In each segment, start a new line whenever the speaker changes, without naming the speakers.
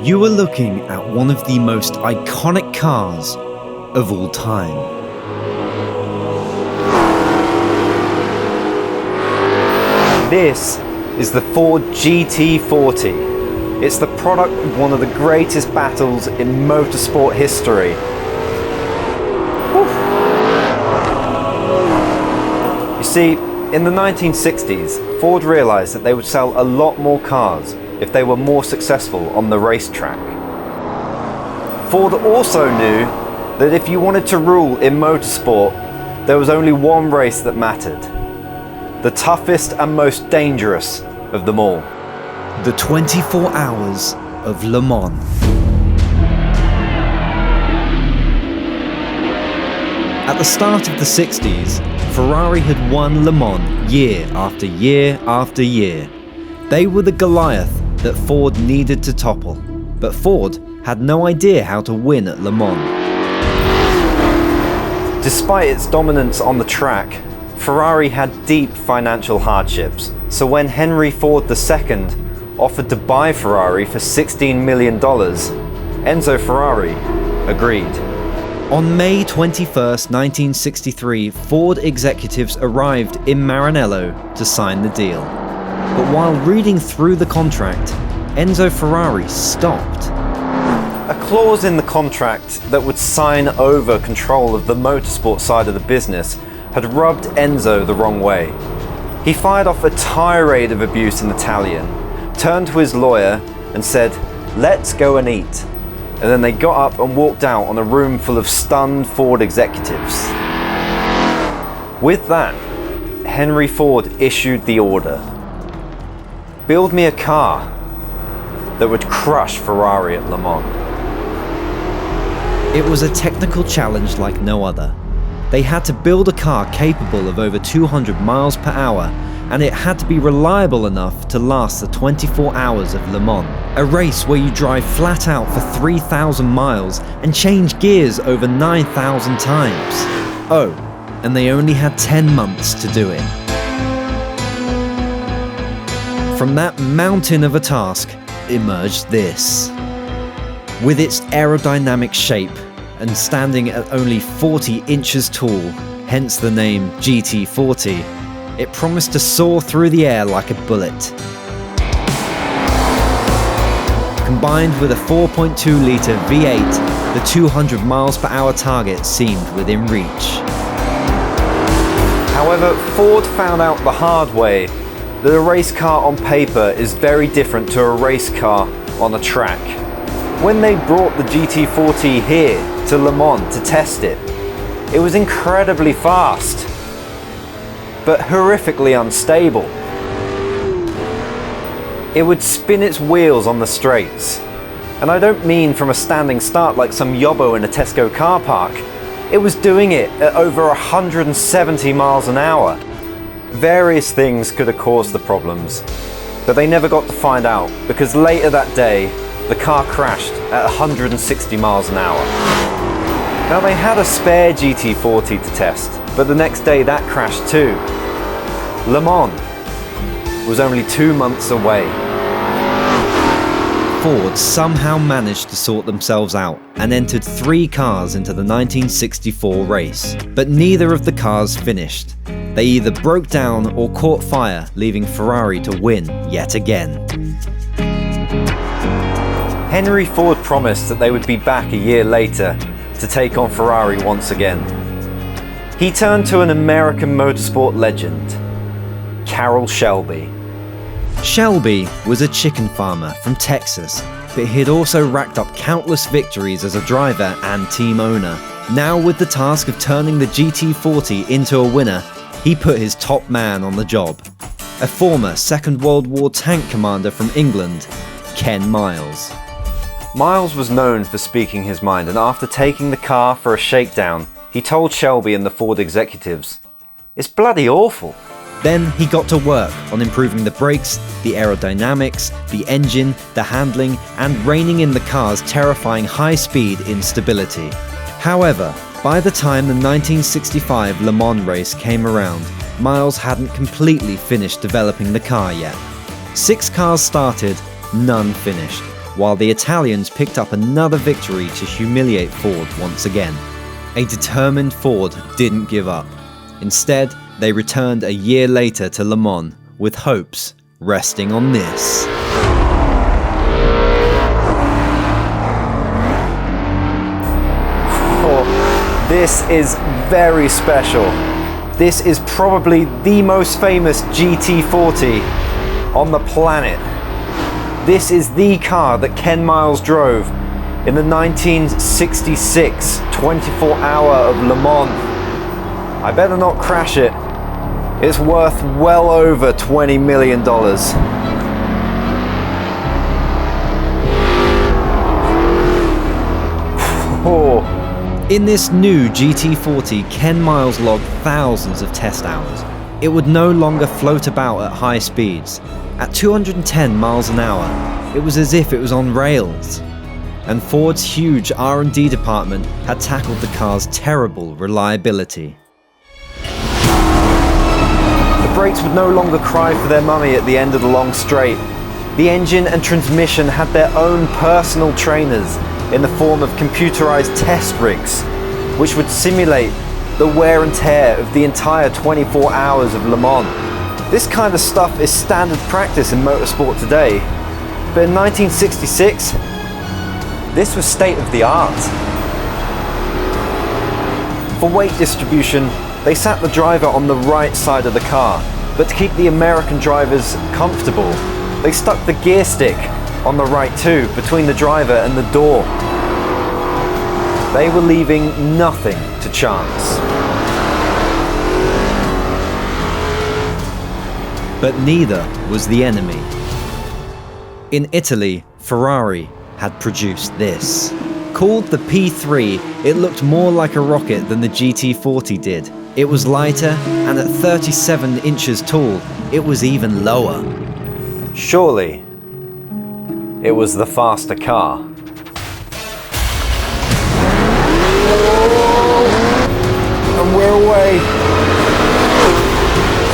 You are looking at one of the most iconic cars of all time.
This is the Ford GT40. It's the product of one of the greatest battles in motorsport history. You see, in the 1960s, Ford realized that they would sell a lot more cars if they were more successful on the racetrack. Ford also knew that if you wanted to rule in motorsport, there was only one race that mattered. The toughest and most dangerous of them all.
The 24 Hours of Le Mans. At the start of the 60s, Ferrari had won Le Mans year after year after year. They were the Goliath that Ford needed to topple, but Ford had no idea how to win at Le Mans.
Despite its dominance on the track, Ferrari had deep financial hardships, so when Henry Ford II offered to buy Ferrari for $16 million, Enzo Ferrari agreed.
On May 21st, 1963, Ford executives arrived in Maranello to sign the deal. But while reading through the contract, Enzo Ferrari stopped.
A clause in the contract that would sign over control of the motorsport side of the business had rubbed Enzo the wrong way. He fired off a tirade of abuse in Italian, turned to his lawyer and said, "Let's go and eat." And then they got up and walked out on a room full of stunned Ford executives. With that, Henry Ford issued the order. Build me a car that would crush Ferrari at Le Mans.
It was a technical challenge like no other. They had to build a car capable of over 200 miles per hour, and it had to be reliable enough to last the 24 hours of Le Mans, a race where you drive flat out for 3,000 miles and change gears over 9,000 times. Oh, and they only had 10 months to do it. From that mountain of a task emerged this. With its aerodynamic shape and standing at only 40 inches tall, hence the name GT40, it promised to soar through the air like a bullet. Combined with a 4.2-litre V8, the 200 miles per hour target seemed within reach.
However, Ford found out the hard way that a race car on paper is very different to a race car on a track. When they brought the GT40 here to Le Mans to test it, it was incredibly fast, but horrifically unstable. It would spin its wheels on the straights. And I don't mean from a standing start like some yobbo in a Tesco car park. It was doing it at over 170 miles an hour. Various things could have caused the problems, but they never got to find out because later that day, the car crashed at 160 miles an hour. Now they had a spare GT40 to test, but the next day that crashed too. Le Mans was only 2 months away.
Ford somehow managed to sort themselves out and entered 3 cars into the 1964 race, but neither of the cars finished. They either broke down or caught fire, leaving Ferrari to win yet again.
Henry Ford promised that they would be back a year later to take on Ferrari once again. He turned to an American motorsport legend, Carroll Shelby.
Shelby was a chicken farmer from Texas, but he'd also racked up countless victories as a driver and team owner. Now with the task of turning the GT40 into a winner, he put his top man on the job. A former Second World War tank commander from England, Ken Miles.
Miles was known for speaking his mind, and after taking the car for a shakedown, he told Shelby and the Ford executives, "It's bloody awful."
Then he got to work on improving the brakes, the aerodynamics, the engine, the handling, and reining in the car's terrifying high-speed instability. However, by the time the 1965 Le Mans race came around, Miles hadn't completely finished developing the car yet. 6 cars started, none finished. while the Italians picked up another victory to humiliate Ford once again. A determined Ford didn't give up. Instead, they returned a year later to Le Mans with hopes resting on this.
Oh, this is very special. This is probably the most famous GT40 on the planet. This is the car that Ken Miles drove in the 1966 24-hour of Le Mans. I better not crash it. It's worth well over $20 million. Oh.
In this new GT40, Ken Miles logged thousands of test hours. It would no longer float about at high speeds. At 210 miles an hour, it was as if it was on rails. And Ford's huge R&D department had tackled the car's terrible reliability.
The brakes would no longer cry for their mummy at the end of the long straight. The engine and transmission had their own personal trainers in the form of computerized test rigs, which would simulate the wear and tear of the entire 24 hours of Le Mans. This kind of stuff is standard practice in motorsport today, but in 1966, this was state of the art. For weight distribution, they sat the driver on the right side of the car, but to keep the American drivers comfortable, they stuck the gear stick on the right too, between the driver and the door. They were leaving nothing to chance.
But neither was the enemy. In Italy, Ferrari had produced this. Called the P3, it looked more like a rocket than the GT40 did. It was lighter, and at 37 inches tall, it was even lower.
Surely, it was the faster car. And we're away.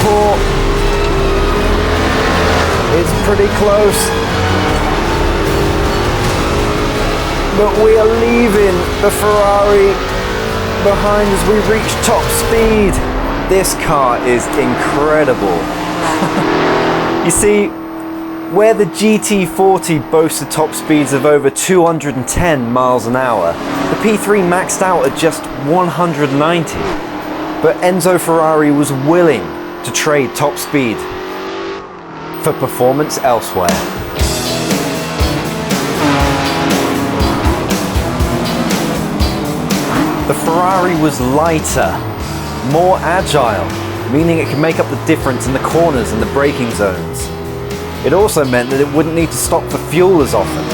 Oh. It's pretty close. But we are leaving the Ferrari behind as we reach top speed. This car is incredible. You see, where the GT40 boasted top speeds of over 210 miles an hour, the P3 maxed out at just 190. But Enzo Ferrari was willing to trade top speed for performance elsewhere. The Ferrari was lighter, more agile, meaning it could make up the difference in the corners and the braking zones. It also meant that it wouldn't need to stop for fuel as often.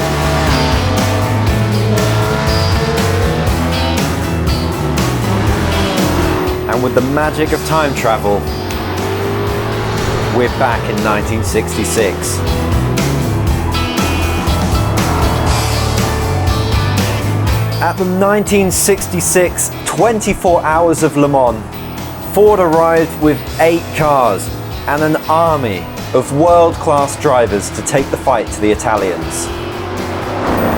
And with the magic of time travel, we're back in 1966. At the 1966 24 Hours of Le Mans, Ford arrived with 8 cars and an army of world-class drivers to take the fight to the Italians,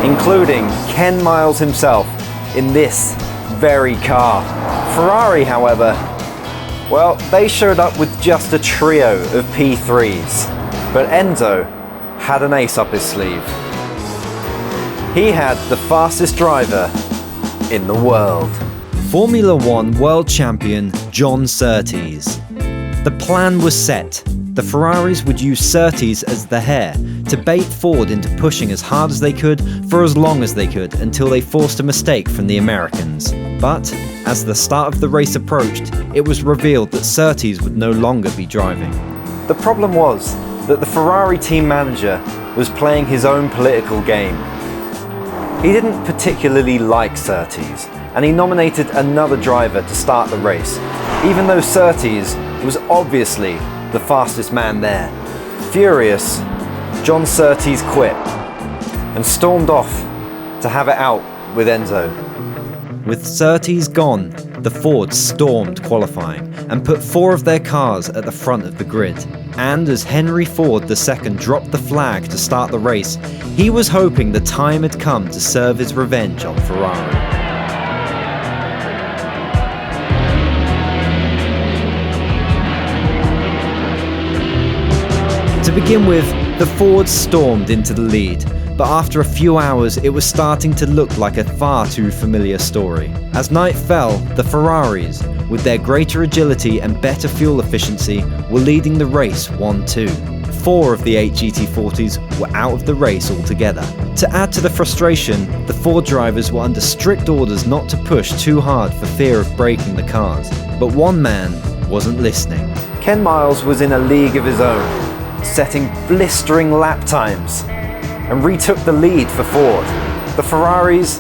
including Ken Miles himself in this very car. Ferrari, however, well, they showed up with just a trio of P3s, but Enzo had an ace up his sleeve. He had the fastest driver in the world.
Formula One world champion John Surtees. The plan was set. The Ferraris would use Surtees as the hare to bait Ford into pushing as hard as they could for as long as they could until they forced a mistake from the Americans. But as the start of the race approached, it was revealed that Surtees would no longer be driving.
The problem was that the Ferrari team manager was playing his own political game. He didn't particularly like Surtees, and he nominated another driver to start the race, even though Surtees was obviously the fastest man there. Furious, John Surtees quit and stormed off to have it out with Enzo.
With Surtees gone, the Fords stormed qualifying and put 4 of their cars at the front of the grid. And as Henry Ford II dropped the flag to start the race, he was hoping the time had come to serve his revenge on Ferrari. To begin with, the Fords stormed into the lead, but after a few hours it was starting to look like a far too familiar story. As night fell, the Ferraris, with their greater agility and better fuel efficiency, were leading the race 1-2. 4 of the 8 GT40s were out of the race altogether. To add to the frustration, the Ford drivers were under strict orders not to push too hard for fear of breaking the cars. But one man wasn't listening.
Ken Miles was in a league of his own, setting blistering lap times, and retook the lead for Ford. The Ferraris,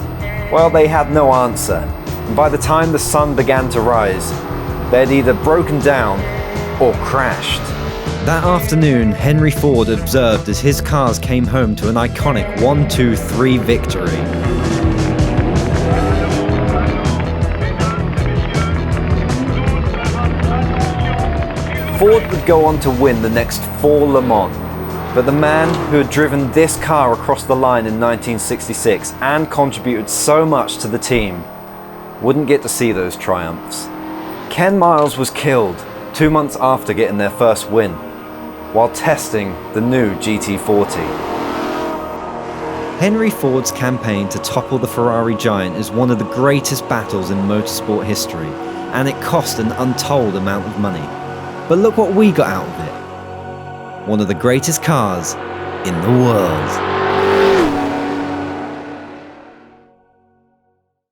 well, they had no answer, and by the time the sun began to rise, they had either broken down or crashed.
That afternoon, Henry Ford observed as his cars came home to an iconic 1-2-3 victory.
Ford would go on to win the next 4 Le Mans, but the man who had driven this car across the line in 1966 and contributed so much to the team wouldn't get to see those triumphs. Ken Miles was killed 2 months after getting their first win, while testing the new GT40.
Henry Ford's campaign to topple the Ferrari giant is one of the greatest battles in motorsport history, and it cost an untold amount of money. But look what we got out of it. One of the greatest cars in the world.